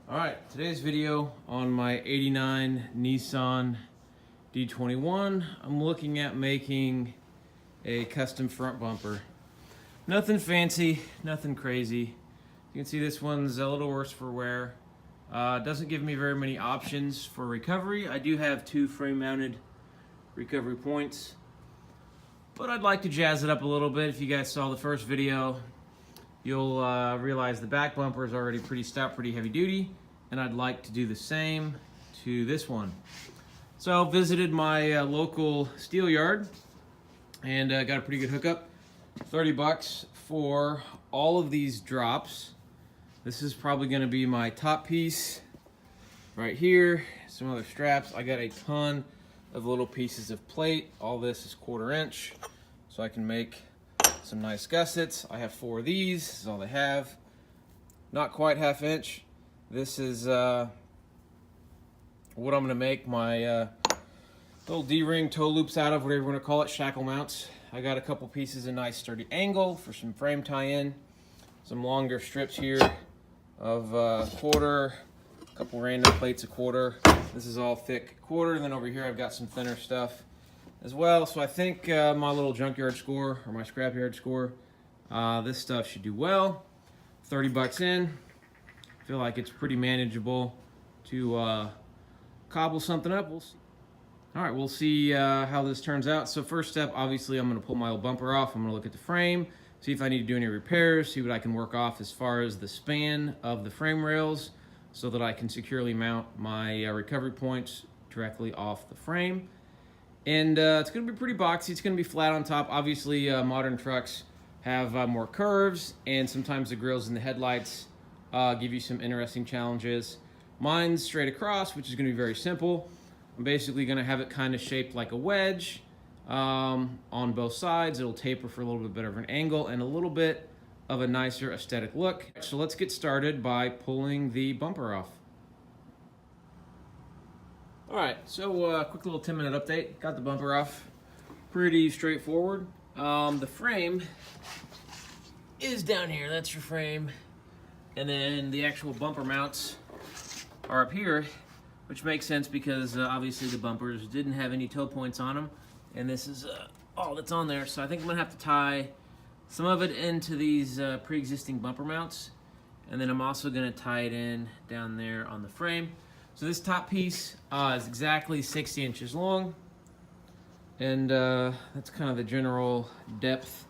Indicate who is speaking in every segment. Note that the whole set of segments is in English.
Speaker 1: Alright, today's video on my 89 Nissan D21, I'm looking at making a custom front bumper. Nothing fancy, nothing crazy. You can see this one's a little worse for wear. Doesn't give me very many options for recovery. I do have two frame-mounted recovery points, but I'd like to jazz it up a little bit. If you guys saw the first video, you'll realize the back bumper is already pretty stout, pretty heavy duty, and I'd like to do the same to this one. So visited my local steel yard and got a pretty good hookup. 30 bucks for all of these drops. This is probably going to be my top piece right here. Some other straps. I got a ton of little pieces of plate. All this is 1/4 inch, so I can make some nice gussets. I have 4 of these. This is all they have. Not quite 1/2 inch. This is what I'm going to make my little D-ring toe loops out of, whatever you want to call it, shackle mounts. I got a couple pieces of nice sturdy angle for some frame tie-in. Some longer strips here of 1/4, a couple random plates of 1/4. This is all thick 1/4, and then over here I've got some thinner stuff as well. So I think my little junkyard score, or my scrapyard score, this stuff should do well. 30 bucks in. I feel like it's pretty manageable to cobble something up. We'll see. All right, we'll see how this turns out. So first step, obviously, I'm going to pull my old bumper off. I'm going to look at the frame, see if I need to do any repairs, see what I can work off as far as the span of the frame rails so that I can securely mount my recovery points directly off the frame. And it's going to be pretty boxy. It's going to be flat on top. Obviously, modern trucks have more curves, and sometimes the grills and the headlights give you some interesting challenges. Mine's straight across, which is going to be very simple. I'm basically going to have it kind of shaped like a wedge on both sides. It'll taper for a little bit better of an angle and a little bit of a nicer aesthetic look. So let's get started by pulling the bumper off. All right, so quick little 10-minute update. Got the bumper off. Pretty straightforward. The frame is down here. That's your frame. And then the actual bumper mounts are up here, which makes sense because obviously the bumpers didn't have any toe points on them, and this is all that's on there. So I think I'm gonna have to tie some of it into these pre-existing bumper mounts, and then I'm also gonna tie it in down there on the frame. So this top piece is exactly 60 inches long, and that's kind of the general depth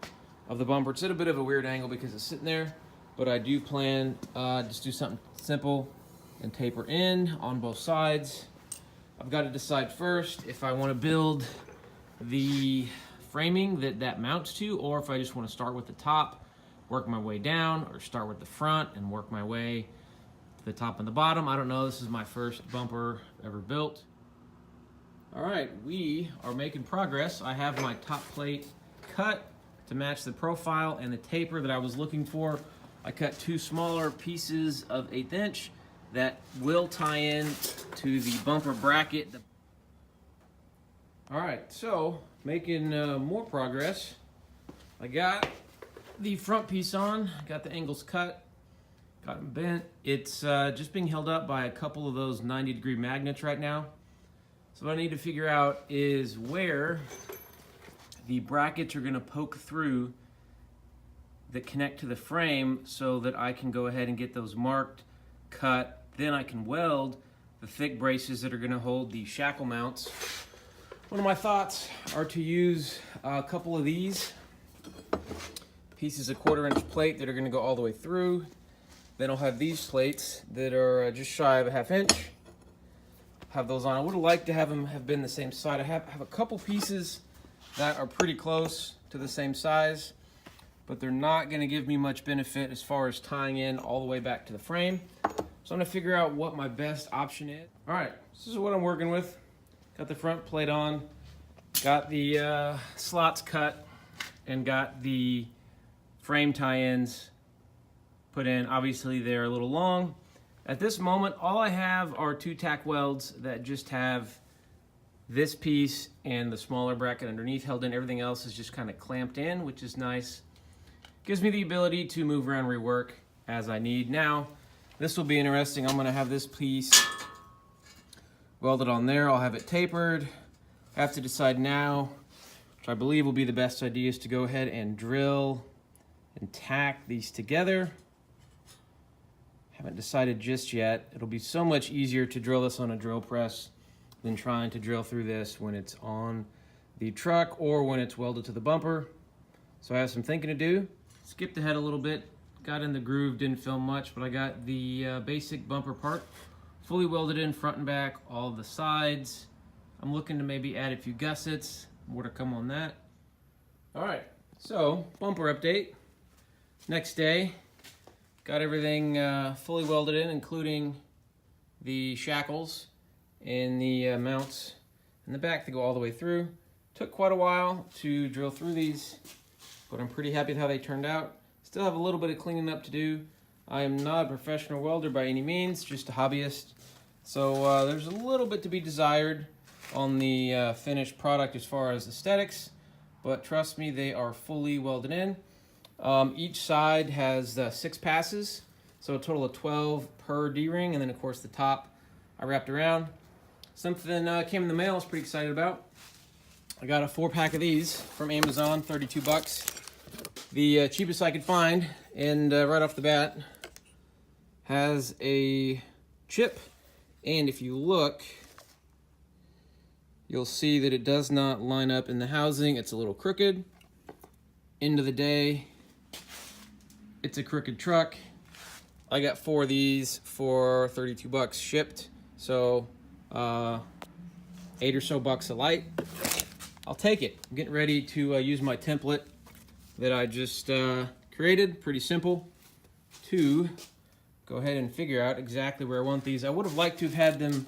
Speaker 1: of the bumper. It's at a bit of a weird angle because it's sitting there, but I do plan just do something simple and taper in on both sides. I've got to decide first if I want to build the framing that mounts to, or if I just want to start with the top, work my way down, or start with the front and work my way to the top and the bottom. I don't know. This is my first bumper ever built. All right, we are making progress. I have my top plate cut to match the profile and the taper that I was looking for. I cut 2 smaller pieces of 1/8 inch that will tie in to the bumper bracket. All right, so making more progress. I got the front piece on, got the angles cut, got them bent. It's just being held up by a couple of those 90-degree magnets right now. So what I need to figure out is where the brackets are gonna poke through that connect to the frame so that I can go ahead and get those marked, cut. Then I can weld the thick braces that are going to hold the shackle mounts. One of my thoughts are to use a couple of these pieces of 1/4 inch plate that are going to go all the way through. Then I'll have these plates that are just shy of a 1/2 inch. Have those on. I would have liked to have them have been the same side. I have a couple pieces that are pretty close to the same size, but they're not going to give me much benefit as far as tying in all the way back to the frame. So I'm going to figure out what my best option is. All right, this is what I'm working with. Got the front plate on, got the slots cut, and got the frame tie-ins put in. Obviously, they're a little long. At this moment, all I have are 2 tack welds that just have this piece and the smaller bracket underneath held in. Everything else is just kind of clamped in, which is nice. Gives me the ability to move around, rework as I need. Now, This will be interesting. I'm gonna have this piece welded on there. I'll have it tapered. I have to decide now, which I believe will be the best idea, is to go ahead and drill and tack these together. Haven't decided just yet. It'll be so much easier to drill this on a drill press than trying to drill through this when it's on the truck or when it's welded to the bumper. So I have some thinking to do. Skipped ahead a little bit, got in the groove, didn't film much, but I got the basic bumper part fully welded in front and back, all of the sides. I'm looking to maybe add a few gussets, more to come on that. All right, so bumper update. Next day, got everything fully welded in, including the shackles and the mounts in the back to go all the way through. Took quite a while to drill through these, but I'm pretty happy with how they turned out. Still have a little bit of cleaning up to do. I am not a professional welder by any means, just a hobbyist. So there's a little bit to be desired on the finished product as far as aesthetics, but trust me, they are fully welded in. Each side has 6 passes, so a total of 12 per D-ring, and then of course the top I wrapped around. Something came in the mail I was pretty excited about. I got a 4-pack of these from Amazon, 32 bucks. The cheapest I could find, and right off the bat has a chip, and if you look, you'll see that it does not line up in the housing. It's a little crooked. End of the day, it's a crooked truck. I got 4 of these for 32 bucks shipped, so 8 or so bucks a light. I'll take it. I'm getting ready to use my template that I just created, pretty simple, to go ahead and figure out exactly where I want these. I would have liked to have had them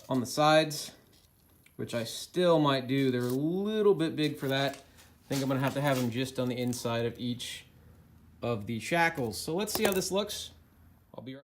Speaker 1: on the sides, which I still might do. They're a little bit big for that. I think I'm gonna have to have them just on the inside of each of the shackles. So let's see how this looks. I'll be right